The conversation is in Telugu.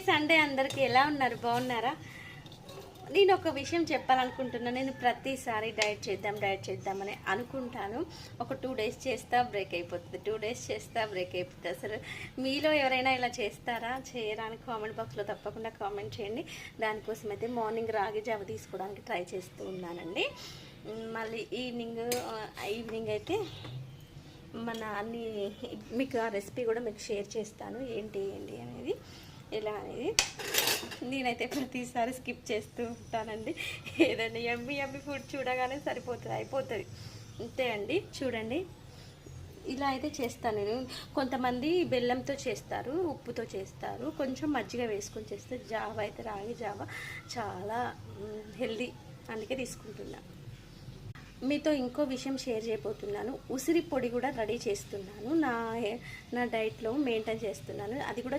సండే అందరికీ ఎలా ఉన్నారు? బాగున్నారా? నేను ఒక విషయం చెప్పాలనుకుంటున్నాను. నేను ప్రతిసారి డైట్ చేద్దామని అనుకుంటాను. ఒక 2 డేస్ చేస్తా బ్రేక్ అయిపోతుంది, 2 డేస్ చేస్తా బ్రేక్ అయిపోతుంది. అసలు మీలో ఎవరైనా ఇలా చేస్తారా? చేయరా అని కామెంట్ బాక్స్లో తప్పకుండా కామెంట్ చేయండి. దానికోసం అయితే మార్నింగ్ రాగి జావ తీసుకోవడానికి ట్రై చేస్తూ ఉన్నానండి. మళ్ళీ ఈవినింగ్ అయితే మన అన్ని మీకు ఆ రెసిపీ కూడా మీకు షేర్ చేస్తాను. ఏంటి అనేది ఎలా అనేది. నేనైతే ప్రతిసారి స్కిప్ చేస్తూ ఉంటానండి. ఏదైనా యమ్మీ ఫుడ్ చూడగానే అయిపోతుంది అంతే అండి. చూడండి, ఇలా అయితే చేస్తాను నేను. కొంతమంది బెల్లంతో చేస్తారు, ఉప్పుతో చేస్తారు, కొంచెం మజ్జిగ వేసుకొని చేస్తే జావ అయితే రాగి జావ చాలా హెల్దీ, అందుకే తీసుకుంటున్నా. మీతో ఇంకో విషయం షేర్ చేయబోతున్నాను. ఉసిరి పొడి కూడా రెడీ చేస్తున్నాను, నా డైట్లో మెయింటైన్ చేస్తున్నాను. అది కూడా